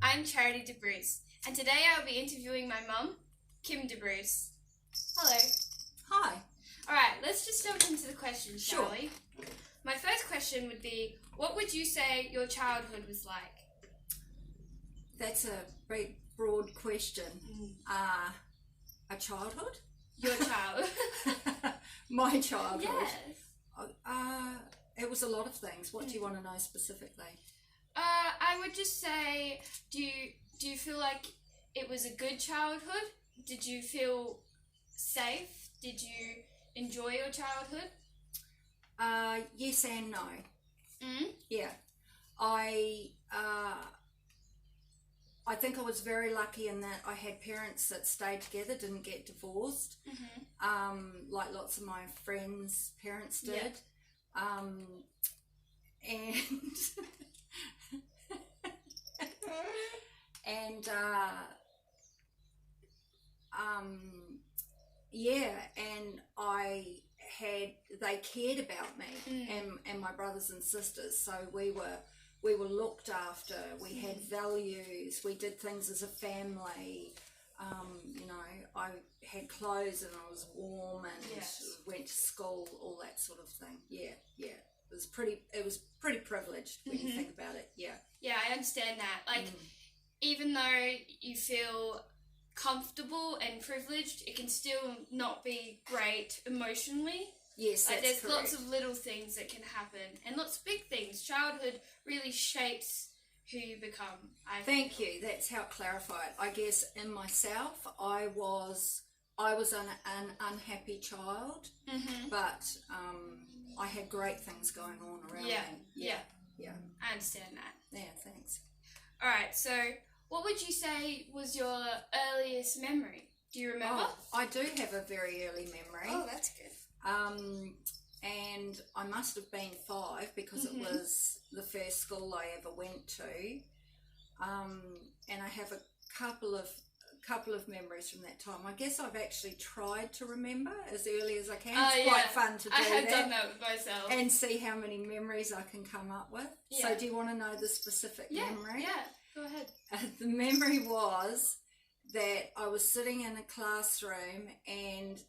I'm Charity de Bruis, and today I'll be interviewing my mum, Kim de Bruis. Hello. Hi. Alright, let's just jump into the questions, shall Sure. we? My first question would be, what would you say your childhood was like? That's a very broad question. A childhood? Your child. My childhood? Yes. It was a lot of things. What do you want to know specifically? I would just say, do you feel like it was a good childhood? Did you feel safe? Did you enjoy your childhood? Yes and no. Mm? Yeah. I think I was very lucky in that I had parents that stayed together, didn't get divorced, like lots of my friends' parents did. Yeah. And they cared about me and my brothers and sisters, so we were looked after. We had values. We did things as a family. I had clothes and I was warm and went to school, all that sort of thing. Yeah. It was pretty privileged when you think about it. Yeah. Yeah, I understand that. Like, even though you feel comfortable and privileged, it can still not be great emotionally. Yes, like, that's there's correct. lots of little things that can happen, and lots of big things. Childhood really shapes who you become. Thank you. That's how it clarified. I guess in myself, I was an unhappy child, but I had great things going on around me. Yeah. I understand that. Yeah, thanks. All right, so what would you say was your earliest memory? Do you remember? Oh, I do have a very early memory. Oh, that's good. And I must have been 5 because it was the first school I ever went to. And I have a couple of memories from that time. I guess I've actually tried to remember as early as I can. It's quite fun to do I have that. done that with myself. And see how many memories I can come up with. Yeah. So do you want to know the specific memory? Yeah, go ahead. The memory was that I was sitting in a classroom and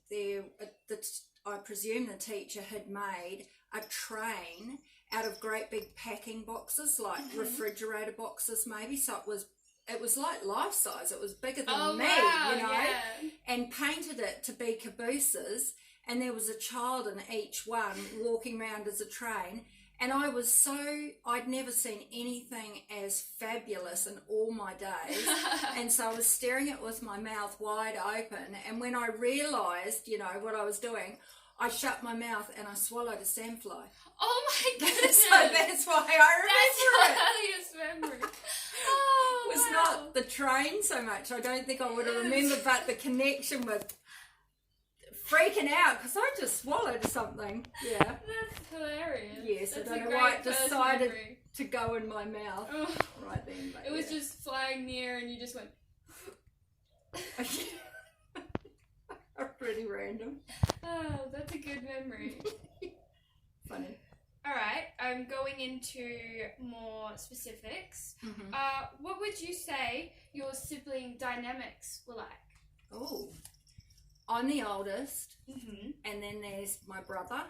I presume the teacher had made a train out of great big packing boxes, like refrigerator boxes maybe. So it was like life size. It was bigger than me, and painted it to be cabooses. And there was a child in each one walking around as a train. And I'd never seen anything as fabulous in all my days. And so I was staring at it with my mouth wide open. And when I realised, what I was doing, I shut my mouth and I swallowed a sandfly. Oh my goodness! So that's why I remember it. That's your earliest memory. Oh, it was not the train so much. I don't think I would have remembered, but the connection with freaking out because I just swallowed something. Yeah. That's hilarious. Yes, That's I don't a know why it great first decided memory. to go in my mouth right then. But it was just flying near and you just went... Pretty random. Oh, that's a good memory. Funny. Alright, I'm going into more specifics. What would you say your sibling dynamics were like? Oh, I'm the oldest, and then there's my brother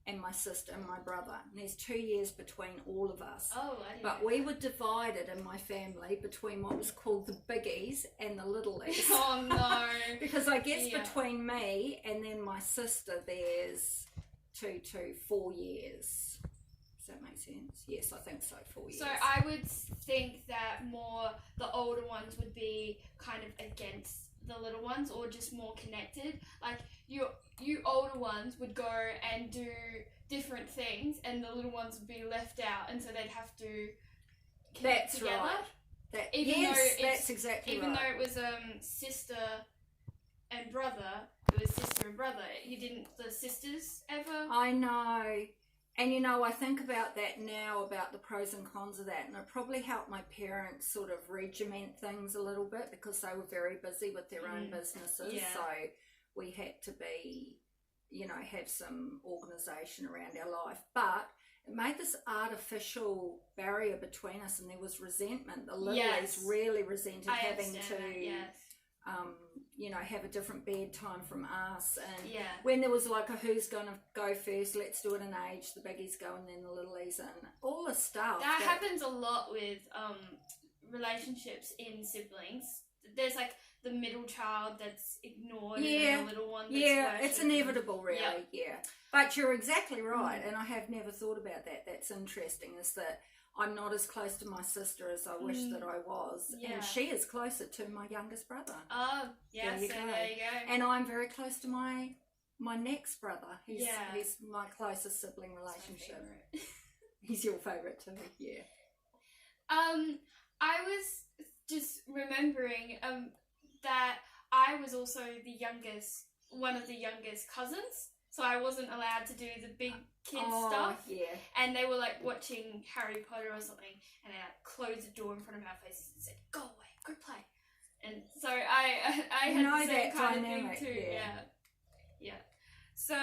and my sister and my brother. And there's 2 years between all of us. Oh, I didn't But know. we were divided in my family between what was called the biggies and the littlies. Oh no. Because I guess between me and then my sister there's 2 to 4 years. Does that make sense? Yes, I think so, 4 years. So I would think that more the older ones would be kind of against the little ones or just more connected. Like you older ones would go and do different things and the little ones would be left out and so they'd have to connect together. Right. That's exactly right. Even though it was sister and brother, it was sister and brother. You didn't the sisters ever? I know. And I think about that now, about the pros and cons of that, and it probably helped my parents sort of regiment things a little bit because they were very busy with their own businesses. Yeah. So we had to be, have some organisation around our life. But it made this artificial barrier between us, and there was resentment. The Littlies Yes. really resented I having understand to that, yes. you know, have a different bedtime from us, and Yeah. when there was like a who's gonna go first, let's do it in age, the biggies go and then the littlies, and all the stuff That happens a lot with relationships in siblings. There's like the middle child that's ignored, and then the little one that's it's worshipped. inevitable, really. Yeah, but you're exactly right, and I have never thought about that. That's interesting, is that I'm not as close to my sister as I wish that I was, and she is closer to my youngest brother. Oh, yeah, there you go. And I'm very close to my next brother. He's my closest sibling relationship. He's your favourite too, yeah. I was just remembering that I was also one of the youngest cousins, so I wasn't allowed to do the big kid stuff. Yeah. And they were like watching Harry Potter or something, and they like closed the door in front of our faces and said, "Go away, go play." And so I had the same kind of thing too. Yeah. So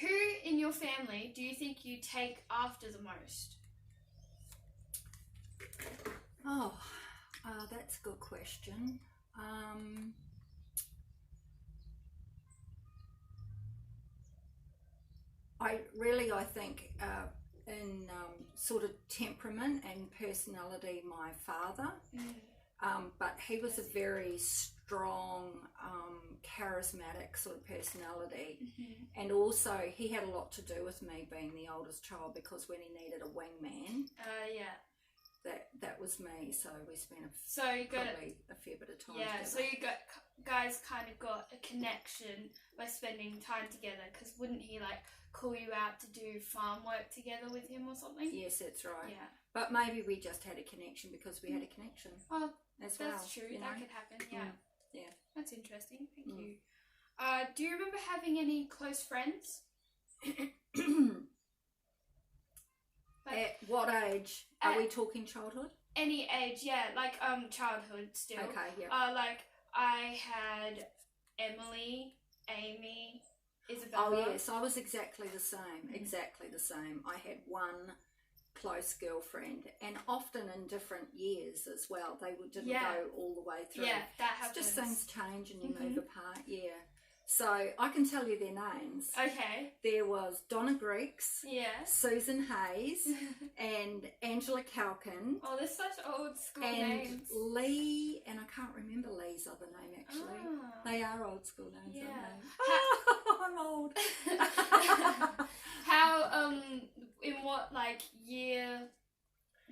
who in your family do you think you take after the most? Oh, that's a good question. I think in sort of temperament and personality, my father. But he was a very strong, charismatic sort of personality, and also he had a lot to do with me being the oldest child, because when he needed a wingman, that was me. So we spent probably a fair bit of time together. So you guys kind of got a connection by spending time together, because wouldn't he like call you out to do farm work together with him or something? Yes, that's right. Yeah. But maybe we just had a connection because we had a connection. Oh, that's true. You know? That could happen. Yeah. Yeah. That's interesting. Thank you. Do you remember having any close friends? At what age? Are we talking childhood? Any age, yeah. Like childhood still. Okay, yeah. Like I had Emily, Amy, Isabella. Oh yes, I was exactly the same. Exactly the same. I had one close girlfriend, and often in different years as well. They didn't go all the way through. Yeah, that happens. It's just things change and you move apart. Yeah. So I can tell you their names. Okay. There was Donna Greeks, Susan Hayes, and Angela Calkin. Oh, they're such old school and names. Lee, and I can't remember Lee's other name actually. They are old school names, aren't they? I'm old. How in what like year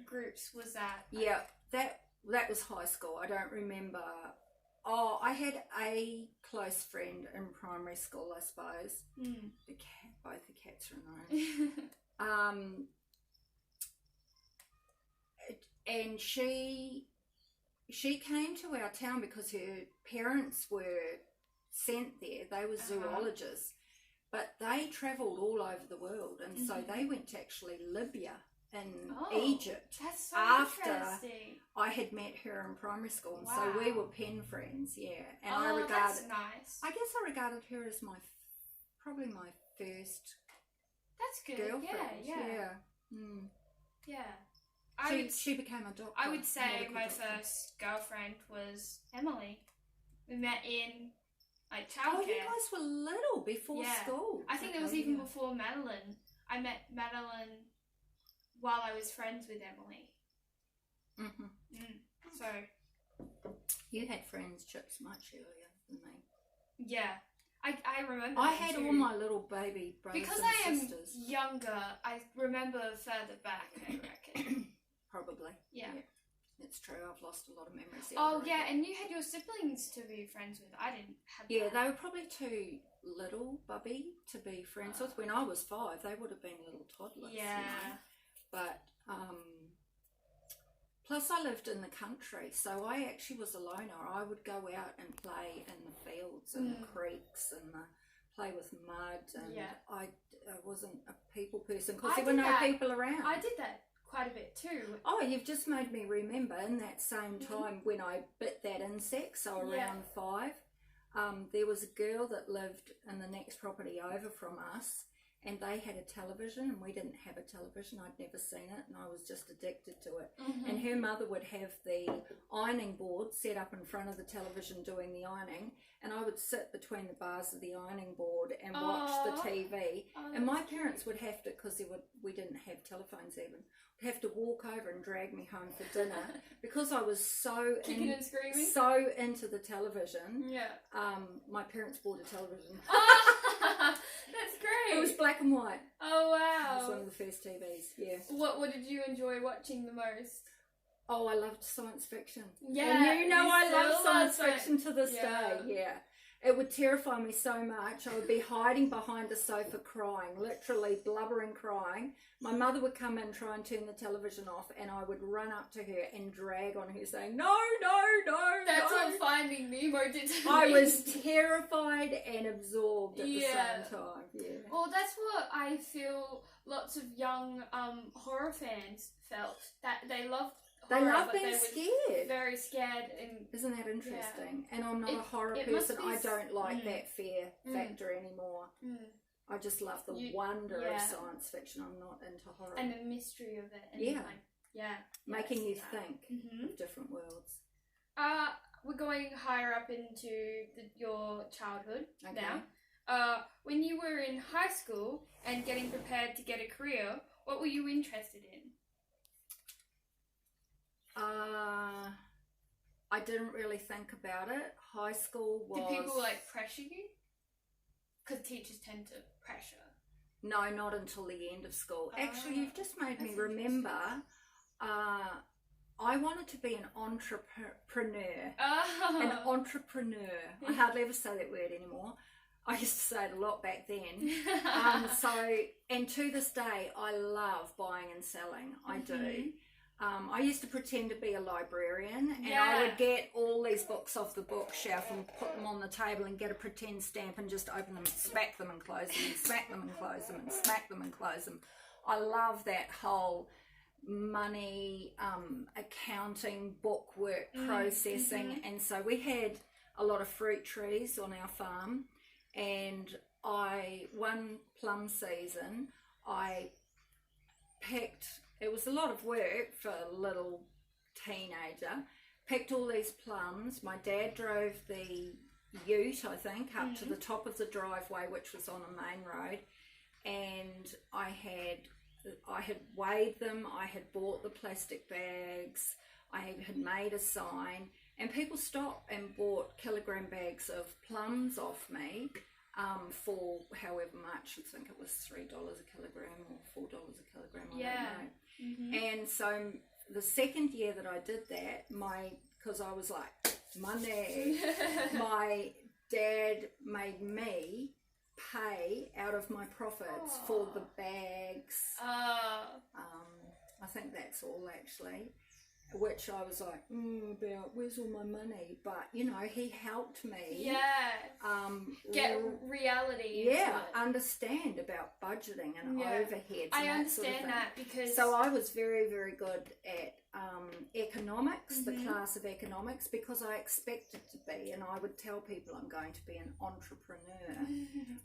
groups was that? Yeah, that was high school. I don't remember. Oh, I had a close friend in primary school, I suppose. Both the cats are known. And she came to our town because her parents were sent there. They were zoologists, but they travelled all over the world, and so they went to actually Libya in Egypt. That's so after interesting. I had met her in primary school, and Wow. so we were pen friends. Yeah, and that's nice. I guess I regarded her as probably my first. That's good. Girlfriend. Yeah. She became a doctor. I would say my doctor. first girlfriend was Emily. We met in like childcare. Oh, you guys were little before school. I think it was even before Madeline. I met Madeline while I was friends with Emily. So you had friendships much earlier than me. Yeah, I remember. I had all my little baby brothers because and I sisters. am younger. I remember further back. I reckon. Probably. Yeah. It's true. I've lost a lot of memories. And you had your siblings to be friends with. I didn't have. Yeah, that. they were probably too little, Bubby, to be friends with. When I was 5, they would have been little toddlers. Yeah. You know? But plus I lived in the country, so I actually was a loner. I would go out and play in the fields and the creeks and play with mud, and I wasn't a people person because there were no people around. I did that quite a bit too. Oh, you've just made me remember in that same time when I bit that insect, so around 5, there was a girl that lived in the next property over from us, and they had a television and we didn't have a television. I'd never seen it and I was just addicted to it. And her mother would have the ironing board set up in front of the television doing the ironing, and I would sit between the bars of the ironing board and watch the TV. And my parents would have to, because we didn't have telephones even, would have to walk over and drag me home for dinner because I was so kicking and screaming, so into the television. Yeah. My parents bought a television. That's great. It was black and white. Oh wow. It was one of the first TVs. Yeah. What did you enjoy watching the most? Oh, I loved science fiction. Yeah. And you know I love science love fiction to this day. Yeah. It would terrify me so much. I would be hiding behind the sofa crying, literally blubbering crying. My mother would come in, try and turn the television off, and I would run up to her and drag on her saying, no, no, no, That's no. what Finding Nemo did to me. I was terrified and absorbed at the same time. Yeah. Well, that's what I feel lots of young horror fans felt. That they loved They horror, love but being they were scared. very scared. And isn't that interesting? And I'm not a horror it must person. be I don't like that fear factor anymore. I just love the wonder of science fiction. I'm not into horror. And the mystery of it. And making you think of different worlds. We're going higher up into your childhood now. When you were in high school and getting prepared to get a career, what were you interested in? I didn't really think about it. High school was... Did people pressure you? Because teachers tend to pressure. No, not until the end of school. Actually, you've just made me remember. I wanted to be an entrepreneur. An entrepreneur. I hardly ever say that word anymore. I used to say it a lot back then. And to this day, I love buying and selling. I do. I used to pretend to be a librarian, and I would get all these books off the bookshelf and put them on the table and get a pretend stamp and just open them and smack them and close them and smack them and close them and smack them and close them. I love that whole money, accounting, bookwork, processing. And so we had a lot of fruit trees on our farm, and one plum season, I picked... It was a lot of work for a little teenager. Picked all these plums. My dad drove the ute, I think, up to the top of the driveway, which was on a main road. And I had weighed them. I had bought the plastic bags. I had made a sign. And people stopped and bought kilogram bags of plums off me. For however much, I think it was $3 a kilogram or $4 a kilogram, I don't know. And so the second year that I did that, because I was like, money, my dad made me pay out of my profits for the bags. I think that's all actually. Which I was like, about where's all my money? But he helped me. Get reality. Understand about budgeting and overheads. I and understand that because. So I was very, very good at economics, the class of economics, because I expected to be, and I would tell people I'm going to be an entrepreneur,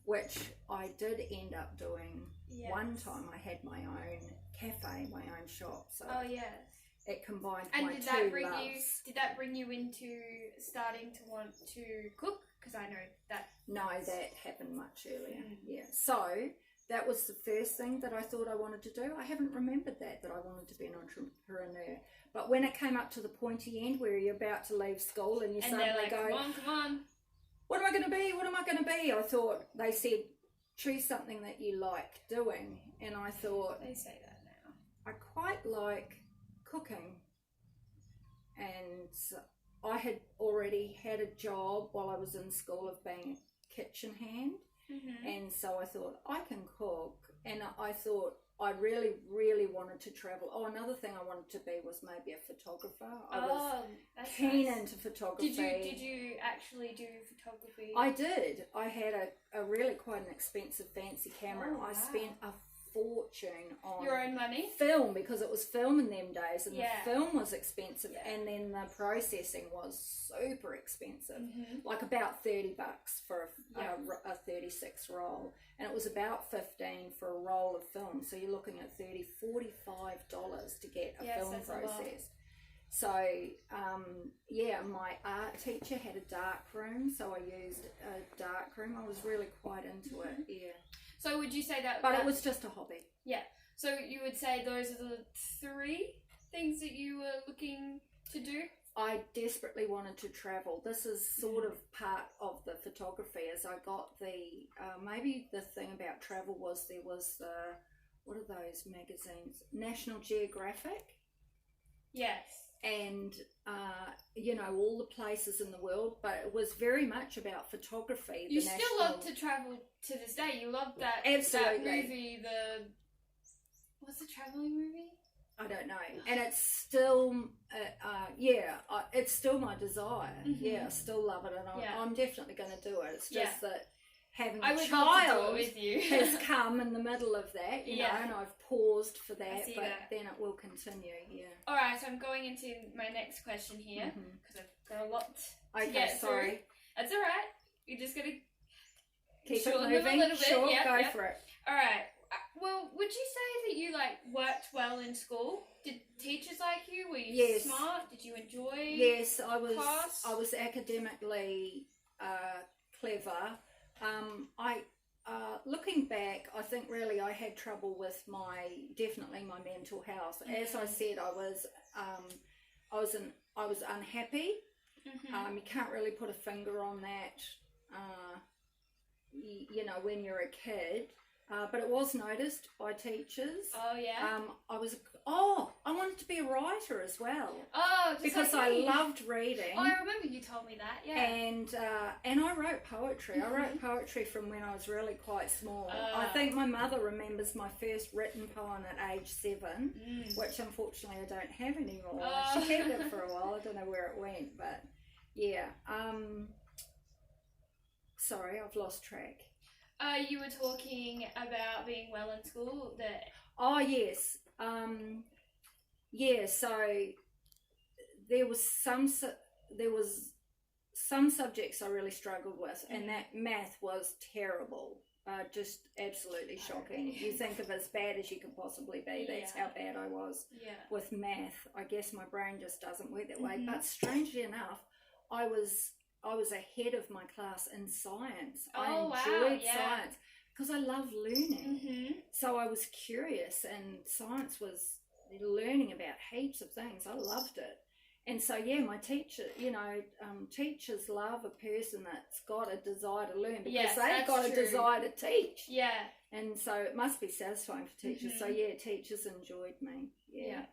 which I did end up doing. One time I had my own cafe, my own shop. So. It combined my two loves. Did that bring you into starting to want to cook? Because I know that. No, that happened much earlier. So that was the first thing that I thought I wanted to do. I haven't remembered that I wanted to be an entrepreneur. But when it came up to the pointy end where you're about to leave school and you suddenly go, come on. What am I going to be? What am I going to be? I thought, they said, choose something that you like doing. And I thought, they say that now. I quite like cooking, and I had already had a job while I was in school of being a kitchen hand, and so I thought I can cook, and I thought I really, really wanted to travel. Another thing I wanted to be was maybe a photographer. I was keen into photography. Did you actually do photography? I did. I had a really quite an expensive fancy camera. I spent a fortune on Your own money? film, because it was film in them days, and Yeah. the film was expensive, Yeah. and then the processing was super expensive, Mm-hmm. like about $30 for Yeah. a 36 roll, and it was about 15 for a roll of film. So you're looking at $45 to get a Yes, film that's a lot. process. So my art teacher had a dark room, so I used a dark room. I was really quite into it, yeah. So would you say that... But it was just a hobby. Yeah. So you would say those are the 3 things that you were looking to do? I desperately wanted to travel. This is sort of part of the photography, as I got the, maybe the thing about travel was there was the, what are those magazines? National Geographic. Yes. And, all the places in the world, but it was very much about photography. You still love to travel to this day. You love that, Absolutely. that movie, what's the travelling movie? I don't know. And it's still, it's still my desire. Mm-hmm. Yeah, I still love it, and I'm definitely going to do it. It's just that having I a would love to do child it with you. has come in the middle of that, you know, and I've paused for that, see but that. then it will continue, yeah. Alright, so I'm going into my next question here, because I've got a lot to Okay, get sorry. through. That's alright. You're just going to Keep it shorten them moving. a little bit. Sure, Yep, go yep. for it. Alright. Well, would you say that you worked well in school? Did teachers like you? Were you Yes. smart? Did you enjoy? Yes, I was. class? I was academically clever. Looking back, I think really I had trouble with definitely my mental health. As I said, I was unhappy. Mm-hmm. You can't really put a finger on that. When you're a kid. But it was noticed by teachers. Oh, yeah? I wanted to be a writer as well. Oh, just Because like I me. loved reading. Oh, I remember you told me that, yeah. And I wrote poetry. I wrote poetry from when I was really quite small. I think my mother remembers my first written poem at age 7, which unfortunately I don't have anymore. Oh. She had it for a while. I don't know where it went, but yeah. Sorry, I've lost track. You were talking about being well in school. Oh yes, So there was some subjects I really struggled with, and that math was terrible. Just absolutely shocking. You think of as bad as you could possibly be. That's how bad I was with math. I guess my brain just doesn't work that way. But strangely enough, I was ahead of my class in science. I enjoyed science because I love learning. So I was curious, and science was learning about heaps of things. I loved it. And so, my teacher, teachers love a person that's got a desire to learn, because they've got a desire to teach. Yeah. And so it must be satisfying for teachers. So, teachers enjoyed me. Yeah.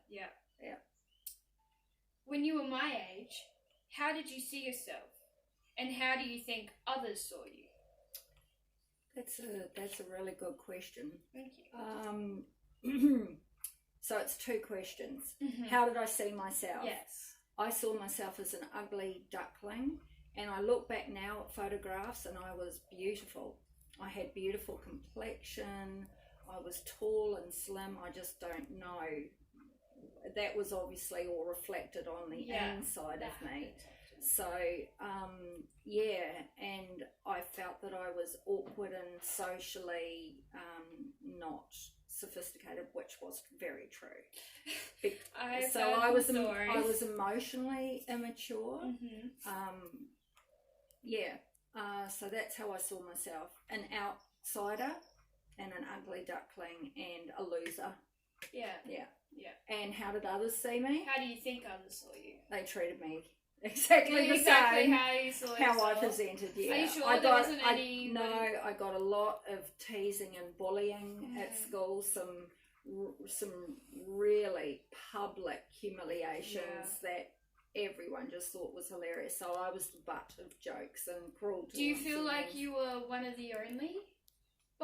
When you were my age, how did you see yourself? And how do you think others saw you? That's a really good question. Thank you. So it's 2 questions. How did I see myself? Yes. I saw myself as an ugly duckling, and I look back now at photographs and I was beautiful. I had beautiful complexion, I was tall and slim. I just don't know. That was obviously all reflected on the inside of me. So, and I felt that I was awkward and socially not sophisticated, which was very true. I was emotionally immature. So that's how I saw myself: an outsider, and an ugly duckling, and a loser. Yeah. And how did others see me? How do you think others saw you? They treated me exactly the same. How you saw how yourself. I presented. Are you sure there wasn't any? No, I got a lot of teasing and bullying at school. Some really public humiliations that everyone just thought was hilarious. So I was the butt of jokes and cruelty. Do you feel like you were one of the only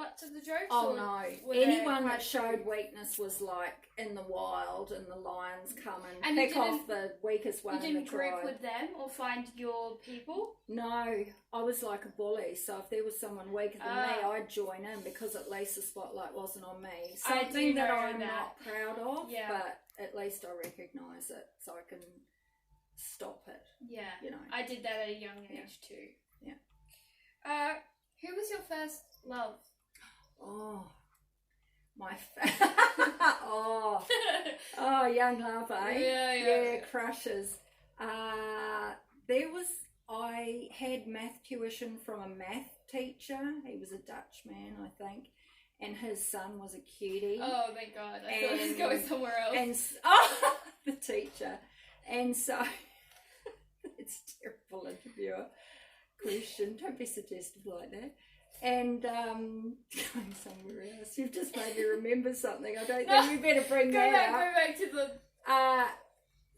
butts of the jokes? Oh or no! were they Anyone that quite showed true? weakness was like in the wild, and the lions come and And you pick off didn't- the weakest one You in the didn't group tribe. with them or find your people? No, I was like a bully. So if there was someone weaker than me, Ah. I'd join in because at least the spotlight wasn't on me. I do Something that know I'm that. not proud of, Yeah. but at least I recognise it, so I can stop it. Yeah. You know. I did that at a young Yeah. age too. Yeah. Who was your first love? Oh, oh, young love, eh? Yeah. Crushes. I had math tuition from a math teacher. He was a Dutchman, I think, and his son was a cutie. Oh, thank God. I thought it was going somewhere else. And the teacher, and so it's a terrible interviewer question. Don't be suggestive like that. And going somewhere else. You've just made me remember something. I don't think we better bring that up. Go back to the...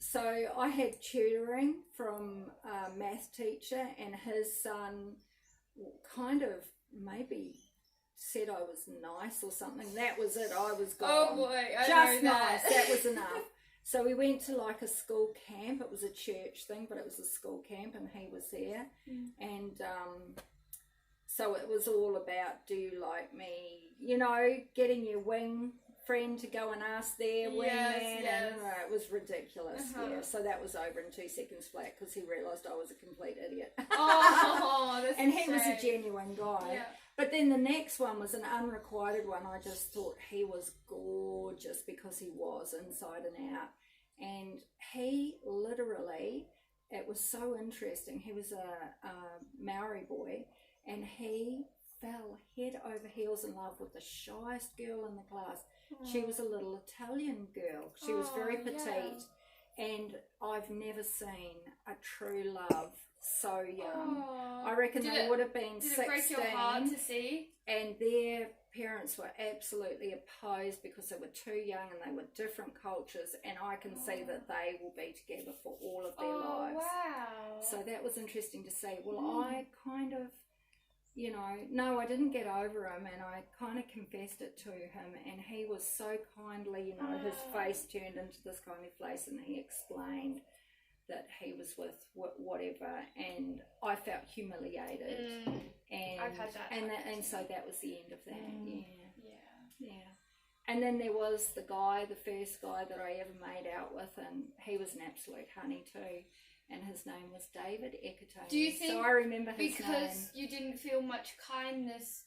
So I had tutoring from a math teacher, and his son kind of maybe said I was nice or something. That was it. I was gone. Oh boy, I just know nice. that. That was enough. So we went to like a school camp. It was a church thing, but it was a school camp, and he was there. And so it was all about, do you like me? You know, getting your wing friend to go and ask their wingman. Yes. And it was ridiculous. Uh-huh. Yeah. So that was over in 2 seconds flat because he realised I was a complete idiot. Oh, that's and he was a shame. genuine guy. Yeah. But then the next one was an unrequited one. I just thought he was gorgeous because he was inside and out. And he literally, it was so interesting. He was a Maori boy, and he fell head over heels in love with the shyest girl in the class. She was a little Italian girl. She was very petite, and I've never seen a true love so young. I reckon they would have been 16. Did it break your heart to see? And their parents were absolutely opposed because they were too young and they were different cultures, and I can see that they will be together for all of their lives. Wow. So that was interesting to see. Well, I kind of, you know, no, I didn't get over him, and I kind of confessed it to him, and he was so kindly, you know, his face turned into this kind of face, and he explained that he was with whatever, and I felt humiliated. And I've had that. And so that was the end of that. Yeah. And then there was the first guy that I ever made out with, and he was an absolute honey too. And his name was David Ekatone. Do you think so I remember his because name. you didn't feel much kindness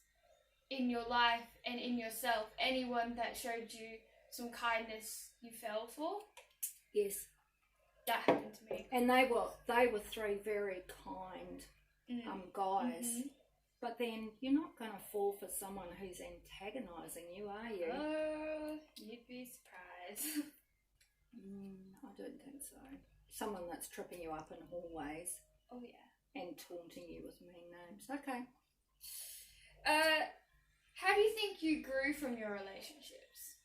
in your life and in yourself, anyone that showed you some kindness you fell for? Yes. That happened to me. And they were three very kind guys. But then you're not going to fall for someone who's antagonising you, are you? Oh, you'd be surprised. I don't think so. Someone that's tripping you up in hallways. Oh yeah. And taunting you with mean names. Okay. How do you think you grew from your relationships?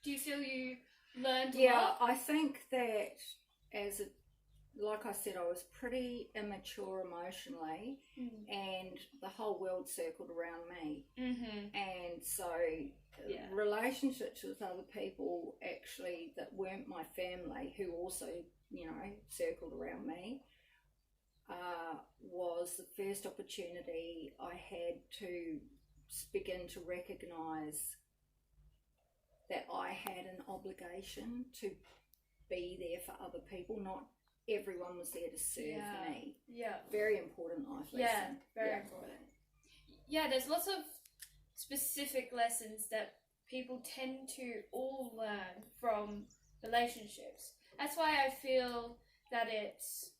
Do you feel you learned a lot? I think that like I said, I was pretty immature emotionally, and the whole world circled around me. And so relationships with other people actually that weren't my family, who also, you know, circled around me, was the first opportunity I had to begin to recognise that I had an obligation to be there for other people. Not everyone was there to serve me. Yeah. Very important life lesson. Yeah, very important. Yeah, there's lots of specific lessons that people tend to all learn from relationships. That's why I feel that it's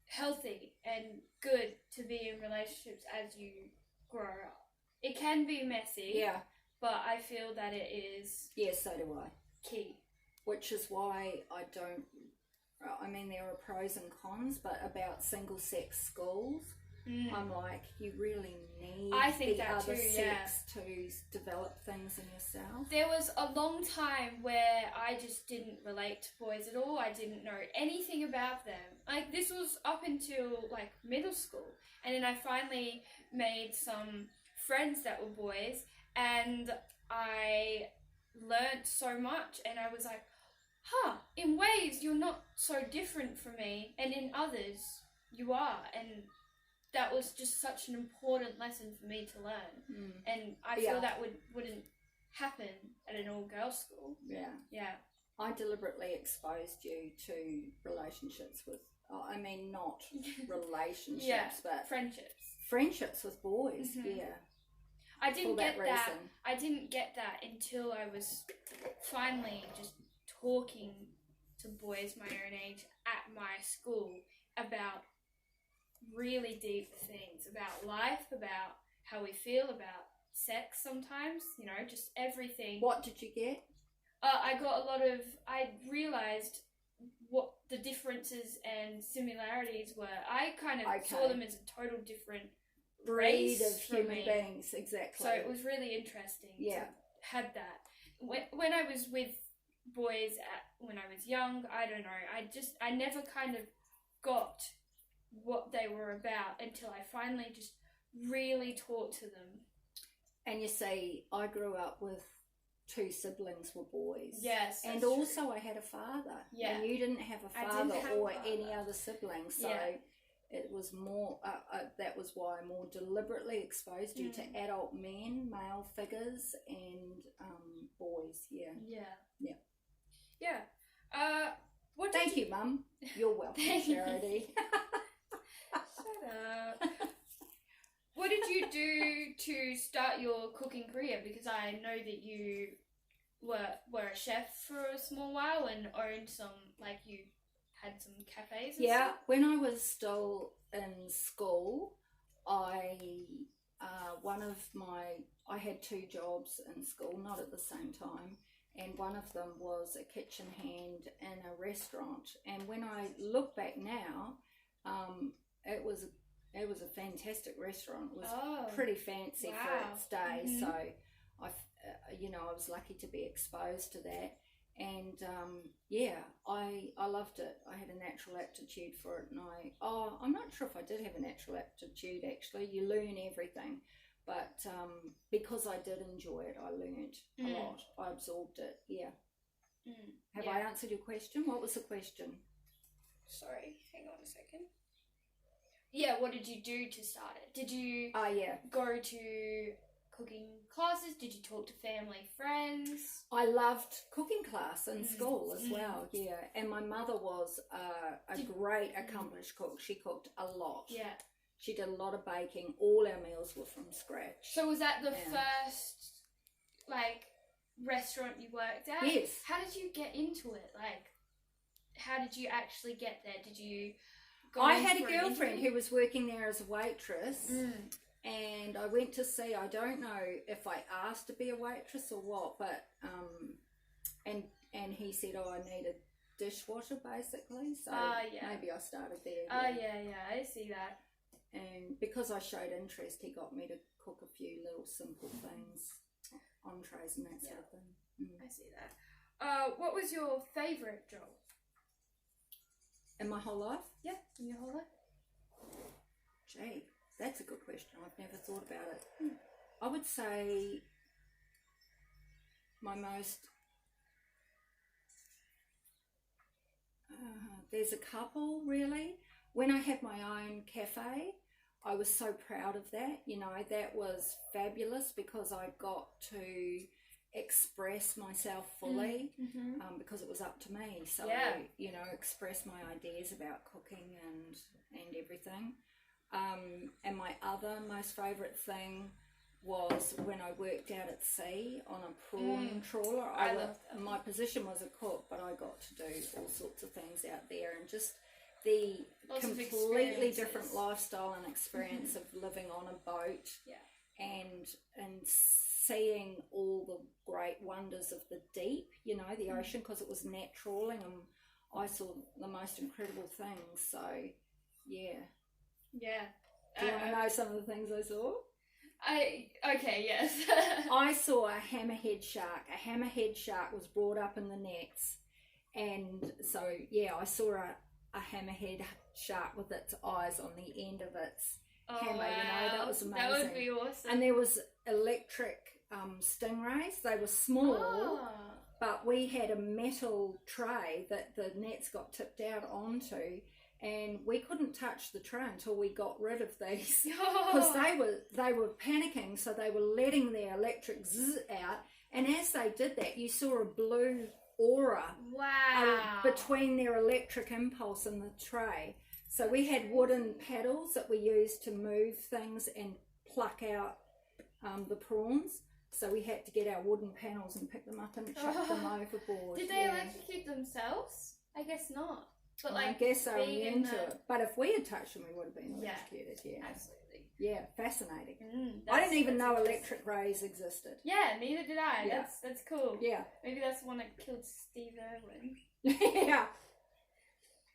healthy and good to be in relationships as you grow up. It can be messy. Yeah. But I feel that it is... Yes, so do I. Key. Which is why I mean, there are pros and cons, but about single-sex schools, I'm like, you really need I think the that other too, sex to develop things in yourself. There was a long time where I just didn't relate to boys at all. I didn't know anything about them. Like, this was up until, like, middle school. And then I finally made some friends that were boys, and I learnt so much, and I was like, in ways you're not so different from me, and in others you are. And that was just such an important lesson for me to learn. And I feel that wouldn't happen at an all-girls school. Yeah. I deliberately exposed you to relationships with, not relationships, but friendships with boys. I didn't get that. I didn't get that until I was finally just talking to boys my own age at my school about really deep things, about life, about how we feel, about sex sometimes, just everything. What did you get? I realised what the differences and similarities were. I kind of saw them as a total different breed of human beings, exactly. So it was really interesting to have that. When I was with boys when I was young, I don't know, I never kind of got what they were about until I finally just really talked to them. And you see, I grew up with 2 siblings were boys. Yes, and true. also I had a father. Yeah. And you didn't have a father or any other siblings, so it was more. That was why I more deliberately exposed you to adult men, male figures, and boys. Thank you, Mum. You're welcome, Charity. Shut up. What did you do to start your cooking career? Because I know that you were a chef for a small while and owned some, like, you had some cafes and stuff. When I was still in school, I had 2 jobs in school, not at the same time, and one of them was a kitchen hand in a restaurant. And when I look back now, it was a fantastic restaurant. It was pretty fancy for its day. So I was lucky to be exposed to that. And I loved it. I had a natural aptitude for it, and I'm not sure if I did have a natural aptitude. Actually, you learn everything, but because I did enjoy it, I learned a lot. I absorbed it. Have I answered your question? What was the question? Sorry, hang on a second. Yeah, what did you do to start it? Did you go to cooking classes? Did you talk to family, friends? I loved cooking class in school as well, and my mother was a great accomplished cook. She cooked a lot. She did a lot of baking. All our meals were from scratch. So was that the first, restaurant you worked at? Yes. How did you get into it? How did you actually get there? Did you I had a girlfriend who was working there as a waitress, and I went to see, I don't know if I asked to be a waitress or what, but and he said, I need a dishwasher basically, so maybe I started there. I see that. And because I showed interest, he got me to cook a few little simple things, entrees and that sort of thing. I see that. What was your favourite job? In my whole life? Yeah, in your whole life. Gee, that's a good question. I've never thought about it. I would say my most... there's a couple, really. When I had my own cafe, I was so proud of that. That was fabulous because I got to express myself fully because it was up to me. So, express my ideas about cooking and everything. And my other most favourite thing was when I worked out at sea on a prawn trawler. My position was a cook, but I got to do all sorts of things out there, and just the completely different lifestyle and experience of living on a boat and seeing all the great wonders of the deep, the ocean, because it was net trawling, and I saw the most incredible things. So, Do you want to know some of the things I saw? Okay, yes. I saw a hammerhead shark. A hammerhead shark was brought up in the nets, and so yeah, I saw a hammerhead shark with its eyes on the end of its hammer. Wow. You know, that was amazing. That would be awesome. And there was electric stingrays. They were small, but we had a metal tray that the nets got tipped out onto. And we couldn't touch the tray until we got rid of these, because they were panicking, so they were letting their electric zzz out. And as they did that, you saw a blue aura between their electric impulse and the tray. So we had wooden paddles that we used to move things and pluck out the prawns. So we had to get our wooden panels and pick them up and chuck them overboard. Did they electrocute themselves? I guess not. But I guess they were immune to it. But if we had touched them, we would have been electrocuted. Yeah, absolutely. Yeah, fascinating. I didn't even know electric rays existed. Yeah, neither did I. Yeah. That's cool. Yeah. Maybe that's the one that killed Steve Irwin. Yeah.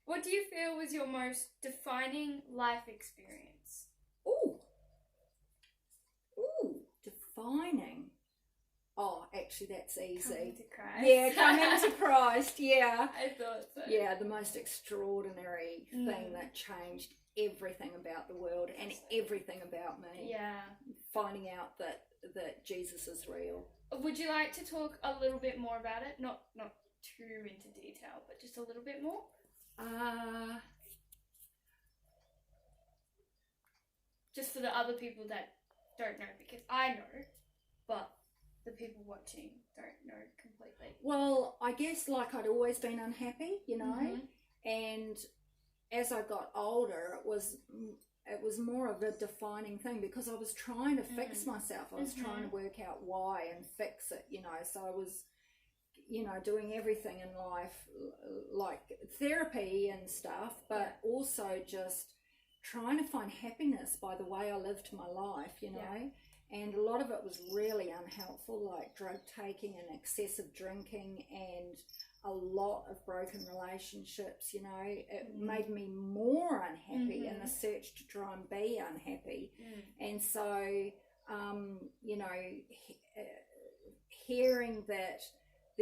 What do you feel was your most defining life experience? Ooh, defining. Oh, actually, that's easy. Coming to Christ. Yeah, coming to Christ, yeah. I thought so. Yeah, the most extraordinary thing that changed everything about the world and everything about me. Yeah. Finding out that Jesus is real. Would you like to talk a little bit more about it? Not too into detail, but just a little bit more? Just for the other people that don't know, because I know, but the people watching don't know completely. Well, I guess like I'd always been unhappy, you know, and as I got older, it was more of a defining thing, because I was trying to fix myself. I was trying to work out why and fix it, you know. So I was, you know, doing everything in life, like therapy and stuff, but also just trying to find happiness by the way I lived my life, you know. Yeah. And a lot of it was really unhelpful, like drug taking and excessive drinking and a lot of broken relationships, you know. It made me more unhappy in the search to try and be unhappy. And so, you know, hearing that